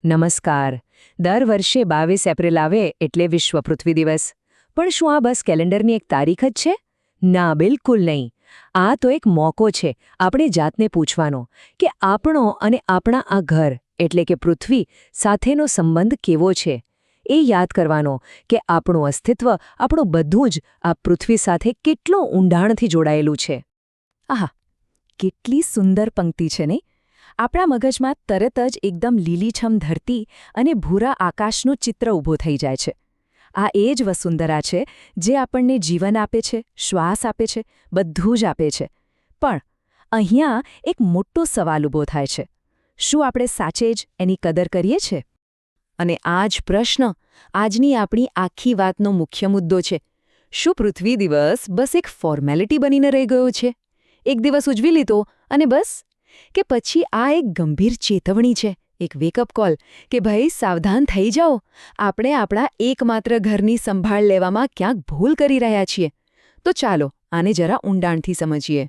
નમસ્કાર. દર વર્ષે 22 એપ્રિલ આવે એટલે વિશ્વ પૃથ્વી દિવસ. પણ શું આ બસ કેલેન્ડરની એક તારીખ જ છે? ના, બિલકુલ નહીં. આ તો એક મોકો છે આપણે જાતને પૂછવાનો કે આપણો અને આપણા આ ઘર એટલે કે પૃથ્વી સાથેનો સંબંધ કેવો છે. એ યાદ કરવાનો કે આપણું અસ્તિત્વ, આપણું બધું જ આ પૃથ્વી સાથે કેટલું ઊંડાણથી જોડાયેલું છે. આહા, કેટલી સુંદર પંક્તિ છે નહીં? આપણા મગજમાં તરત જ એકદમ લીલીછમ ધરતી અને ભૂરા આકાશનું ચિત્ર ઊભું થઈ જાય છે. આ એ જ વસુંધરા છે જે આપણને જીવન આપે છે, શ્વાસ આપે છે, બધું જ આપે છે. પણ અહીંયા એક મોટો સવાલ ઊભો થાય છે. શું આપણે સાચે જ એની કદર કરીએ છીએ? અને આ જ પ્રશ્ન આજની આપણી આખી વાતનો મુખ્ય મુદ્દો છે. શું પૃથ્વી દિવસ બસ એક ફોર્મેલિટી બનીને રહી ગયો છે? એક દિવસ ઉજવી લીધો અને બસ? કે પછી આ એક ગંભીર ચેતવણી છે, એક વેકઅપ કોલ કે ભાઈ સાવધાન થઈ જાઓ, આપણે આપણા એકમાત્ર ઘરની સંભાળ લેવામાં ક્યાંક ભૂલ કરી રહ્યા છીએ. તો ચાલો આને જરા ઊંડાણથી સમજીએ.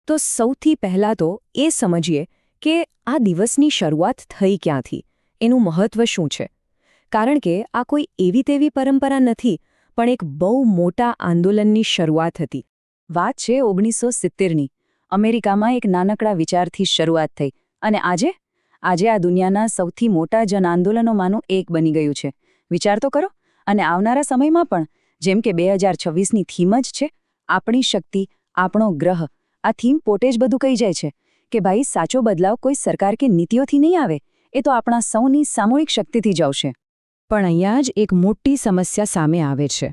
તો સૌથી પહેલાં તો એ સમજીએ કે આ દિવસની શરૂઆત થઈ ક્યાંથી, એનું મહત્વ શું છે. કારણ કે આ કોઈ એવી તેવી પરંપરા નથી, પણ એક બહુ મોટા આંદોલનની શરૂઆત હતી. વાત છે 1970ની. અમેરિકામાં એક નાનકડા વિચારથી શરૂઆત થઈ અને આજે આ દુનિયાના સૌથી મોટા જન આંદોલનોમાંનું એક બની ગયું છે. વિચાર તો કરો. અને આવનારા સમયમાં પણ, જેમ કે 2026ની થીમ જ છે, આપણી શક્તિ, આપણો ગ્રહ. આ થીમ પોતે જ બધું કહી જાય છે કે ભાઈ સાચો બદલાવ કોઈ સરકાર કે નીતિઓથી નહીં આવે, એ તો આપણા સૌની સામૂહિક શક્તિથી જ આવશે. પણ અહીંયા જ એક મોટી સમસ્યા સામે આવે છે.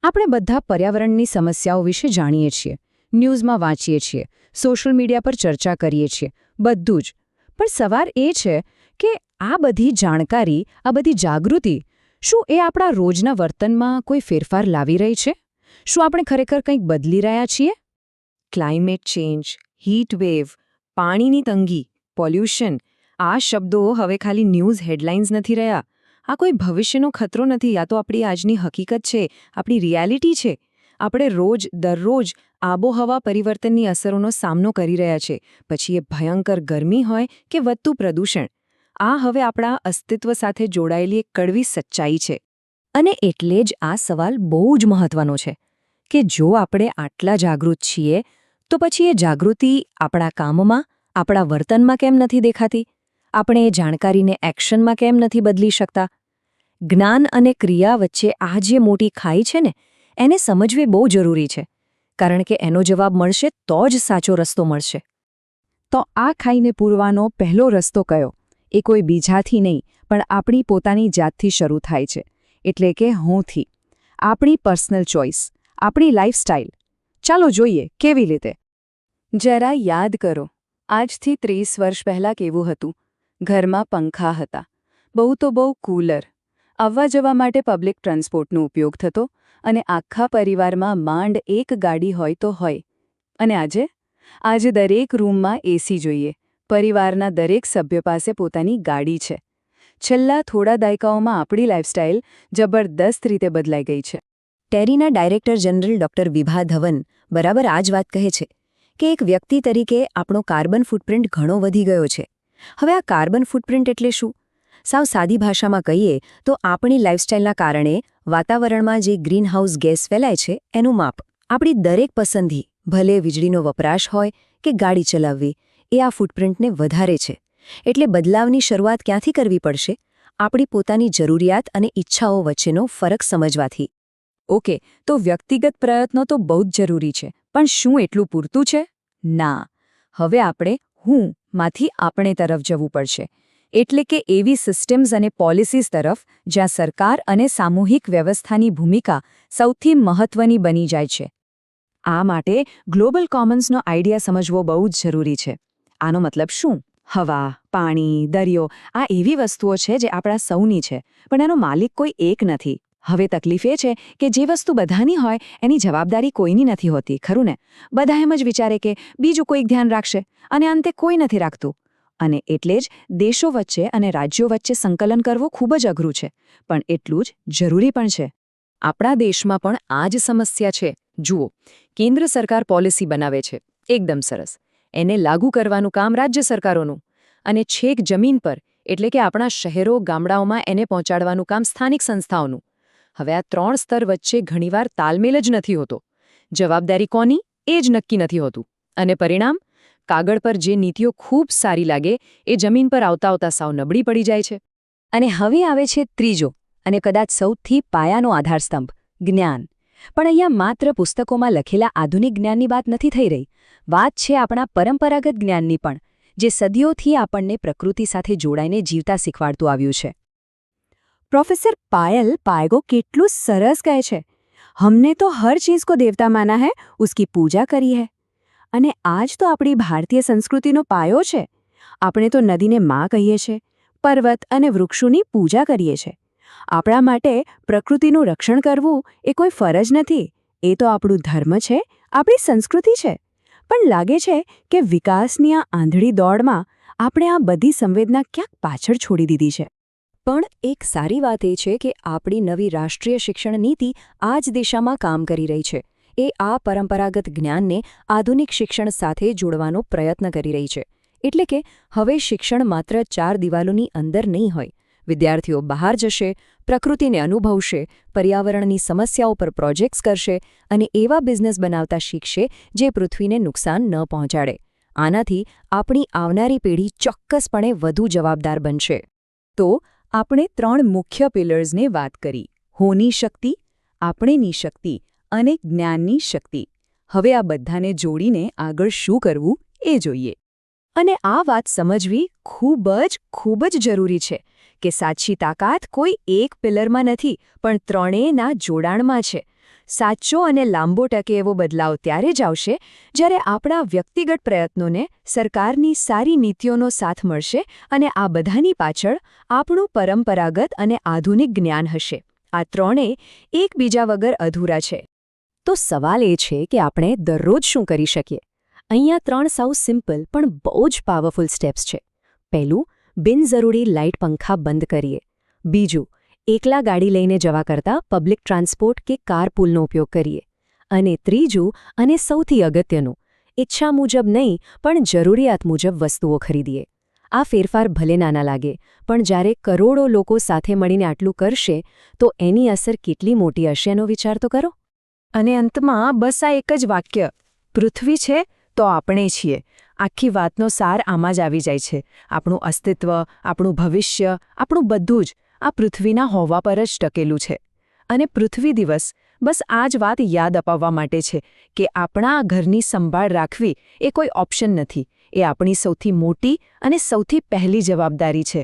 આપણે બધા પર્યાવરણની સમસ્યાઓ વિશે જાણીએ છીએ, ન્યૂઝમાં વાંચીએ છીએ, સોશિયલ મીડિયા પર ચર્ચા કરીએ છીએ, બધું જ. પણ સવાલ એ છે કે આ બધી જાણકારી, આ બધી જાગૃતિ, શું એ આપણા રોજના વર્તનમાં કોઈ ફેરફાર લાવી રહી છે? શું આપણે ખરેખર કંઈક બદલી રહ્યા છીએ? ક્લાઇમેટ ચેન્જ, હીટ વેવ, પાણીની તંગી, પોલ્યુશન, આ શબ્દો હવે ખાલી ન્યૂઝ હેડલાઇન્સ નથી રહ્યા. આ કોઈ ભવિષ્યનો ખતરો નથી, આ તો આપણી આજની હકીકત છે, આપણી રિયાલિટી છે. આપણે દરરોજ આબોહવા પરિવર્તનની અસરોનો સામનો કરી રહ્યા છે, પછી એ ભયંકર ગરમી હોય કે વધતું પ્રદૂષણ. આ હવે આપણા અસ્તિત્વ સાથે જોડાયેલી એક કડવી સચ્ચાઈ છે. અને એટલે જ આ સવાલ બહુ જ મહત્વનો છે કે જો આપણે આટલા જાગૃત છીએ, તો પછી એ જાગૃતિ આપણા કામમાં, આપણા વર્તનમાં કેમ નથી દેખાતી? આપણે એ જાણકારીને એક્શનમાં કેમ નથી બદલી શકતા? જ્ઞાન અને ક્રિયા વચ્ચે આ જે મોટી ખાઈ છે ને, એને સમજવી બહુ જરૂરી છે. કારણ કે એનો જવાબ મળશે તો જ સાચો રસ્તો મળશે. તો આ ખાઈને પૂરવાનો પહેલો રસ્તો કયો? એ કોઈ બીજાથી નહીં, પણ આપણી પોતાની જાતથી શરૂ થાય છે. એટલે કે હુંથી. આપણી પર્સનલ ચોઇસ, આપણી લાઇફસ્ટાઇલ. ચાલો જોઈએ કેવી રીતે. જરા યાદ કરો, આજથી 30 વર્ષ પહેલાં કેવું હતું? ઘરમાં પંખા હતા, બહુ તો બહુ કૂલર. આવવા જવા માટે પબ્લિક ટ્રાન્સપોર્ટનો ઉપયોગ થતો અને આખા પરિવારમાં માંડ એક ગાડી હોય તો હોય. અને આજે દરેક રૂમમાં એસી જોઈએ. પરિવારના દરેક સભ્ય પાસે પોતાની ગાડી છે. છેલ્લા થોડા દાયકાઓમાં આપણી લાઇફસ્ટાઇલ જબરદસ્ત રીતે બદલાઈ ગઈ છે. ટેરીના ડાયરેક્ટર જનરલ ડૉક્ટર વિભા ધવન બરાબર આ જ વાત કહે છે કે એક વ્યક્તિ તરીકે આપણો કાર્બન ફૂટપ્રિન્ટ ઘણો વધી ગયો છે. હવે આ કાર્બન ફૂટપ્રિન્ટ એટલે શું? સાવ સાદી ભાષામાં કહીએ તો આપણી લાઇફસ્ટાઇલના કારણે વાતાવરણમાં જે ગ્રીનહાઉસ ગેસ ફેલાય છે એનું માપ. આપણી દરેક પસંદગી, ભલે વીજળીનો વપરાશ હોય કે ગાડી ચલાવવી, એ આ ફૂટપ્રિન્ટને વધારે છે. એટલે બદલાવની શરૂઆત ક્યાંથી કરવી પડશે? આપણી પોતાની જરૂરિયાત અને ઈચ્છાઓ વચ્ચેનો ફરક સમજવાથી. ઓકે, તો વ્યક્તિગત પ્રયત્નો તો બહુ જ જરૂરી છે, પણ શું એટલું પૂરતું છે? ના. હવે આપણે માંથી આપણે તરફ જવું પડશે. એટલે કે એવી સિસ્ટમ્સ અને પોલિસીઝ તરફ જ્યાં સરકાર અને સામૂહિક વ્યવસ્થાની ભૂમિકા સૌથી મહત્વની બની જાય છે. આ માટે ગ્લોબલ કોમન્સનો આઈડિયા સમજવો બહુ જ જરૂરી છે. આનો મતલબ શું? હવા, પાણી, દરિયો, આ એવી વસ્તુઓ છે જે આપણા સૌની છે, પણ એનો માલિક કોઈ એક નથી. હવે તકલીફ એ છે કે જે વસ્તુ બધાની હોય એની જવાબદારી કોઈની નથી હોતી, ખરું ને? બધા એમ જ વિચારે કે બીજું કોઈક ધ્યાન રાખશે, અને અંતે કોઈ નથી રાખતું. અને એટલે જ દેશો વચ્ચે અને રાજ્યો વચ્ચે સંકલન કરવું ખૂબ જ અઘરું છે, પણ એટલું જ જરૂરી પણ છે. આપણા દેશમાં પણ આ જ સમસ્યા છે. જુઓ, કેન્દ્ર સરકાર પોલિસી બનાવે છે, એકદમ સરસ. એને લાગુ કરવાનું કામ રાજ્ય સરકારોનું. અને છેક જમીન પર એટલે કે આપણા શહેરો ગામડાઓમાં એને પહોંચાડવાનું કામ સ્થાનિક સંસ્થાઓનું. હવે આ 3 સ્તર વચ્ચે ઘણીવાર તાલમેલ જ નથી હોતો. જવાબદારી કોની એ જ નક્કી નથી હોતું. અને પરિણામ? કાગળ પર જે નીતિઓ ખૂબ સારી લાગે એ જમીન પર આવતા આવતા સાવ નબળી પડી જાય છે. અને હવે આવે છે ત્રીજો અને કદાચ સૌથી પાયાનો આધારસ્તંભ જ્ઞાન. પણ અહીંયા માત્ર પુસ્તકોમાં લખેલા આધુનિક જ્ઞાનની વાત નથી થઈ રહી. વાત છે આપણા પરંપરાગત જ્ઞાનની પણ, જે સદીઓથી આપણને પ્રકૃતિ સાથે જોડાઈને જીવતા શીખવાડતું આવ્યું છે. પ્રોફેસર પાયલ પાયગો કેટલું સરસ કહે છે, હમને તો હર ચીજ કો દેવતા માના હૈ, ઉસકી પૂજા કરી હૈ. અને આ જ તો આપણી ભારતીય સંસ્કૃતિનો પાયો છે. આપણે તો નદીને માં કહીએ છીએ, પર્વત અને વૃક્ષોની પૂજા કરીએ છીએ. આપણા માટે પ્રકૃતિનું રક્ષણ કરવું એ કોઈ ફરજ નથી, એ તો આપણું ધર્મ છે, આપણી સંસ્કૃતિ છે. પણ લાગે છે કે વિકાસની આ આંધળી દોડમાં આપણે આ બધી સંવેદના ક્યાંક પાછળ છોડી દીધી છે. પણ એક સારી વાત એ છે કે આપણી નવી રાષ્ટ્રીય શિક્ષણ નીતિ આ જ દિશામાં કામ કરી રહી છે. એ આ પરંપરાગત જ્ઞાનને આધુનિક શિક્ષણ સાથે જોડવાનો પ્રયત્ન કરી રહી છે. એટલે કે હવે શિક્ષણ માત્ર 4 દિવાલોની અંદર નહીં હોય. વિદ્યાર્થીઓ બહાર જશે, પ્રકૃતિને અનુભવશે, પર્યાવરણની સમસ્યાઓ પર પ્રોજેક્ટ્સ કરશે અને એવા બિઝનેસ બનાવતા શીખશે જે પૃથ્વીને નુકસાન ન પહોંચાડે. આનાથી આપણી આવનારી પેઢી ચોક્કસપણે વધુ જવાબદાર બનશે. તો આપણે 3 મુખ્ય પિલર્સને વાત કરી: હોની શક્તિ, આપણેની શક્તિ અને જ્ઞાનની શક્તિ. હવે આ બધાને જોડીને આગળ શું કરવું એ જોઈએ. અને આ વાત સમજવી ખૂબ જ જરૂરી છે કે સાચી તાકાત કોઈ એક પિલરમાં નથી, પણ ત્રણેયના જોડાણમાં છે. સાચો અને લાંબો ટકે એવો બદલાવ ત્યારે જ આવશે જ્યારે આપણા વ્યક્તિગત પ્રયત્નોને સરકારની સારી નીતિઓનો સાથ મળશે અને આ બધાની પાછળ આપણું પરંપરાગત અને આધુનિક જ્ઞાન હશે. આ ત્રણેય એકબીજા વગર અધૂરા છે. તો સવાલ એ છે કે આપણે દરરોજ શું કરી શકીએ? અહીંયા 3 સાવ સિમ્પલ પણ બહુ જ પાવરફુલ સ્ટેપ્સ છે. પહેલું, બિનજરૂરી લાઇટ પંખા બંધ કરીએ. બીજું, એકલા ગાડી લઈને જવા કરતાં પબ્લિક ટ્રાન્સપોર્ટ કે કારપૂલનો ઉપયોગ કરીએ. અને ત્રીજું અને સૌથી અગત્યનું, ઈચ્છા મુજબ નહીં પણ જરૂરિયાત મુજબ વસ્તુઓ ખરીદીએ. આ ફેરફાર ભલે નાના લાગે, પણ જ્યારે કરોડો લોકો સાથે મળીને આટલું કરશે તો એની અસર કેટલી મોટી હશે એનો વિચાર તો કરો. અને અંતમાં બસ આ એક જ વાક્ય: પૃથ્વી છે તો આપણે છીએ. આખી વાતનો સાર આમાં જ આવી જાય છે. આપણું અસ્તિત્વ, આપણું ભવિષ્ય, આપણું બધું જ આ પૃથ્વીના હોવા પર જ ટકેલું છે. અને પૃથ્વી દિવસ બસ આ જ વાત યાદ અપાવવા માટે છે કે આપણા ઘરની સંભાળ રાખવી એ કોઈ ઓપ્શન નથી, એ આપણી સૌથી મોટી અને સૌથી પહેલી જવાબદારી છે.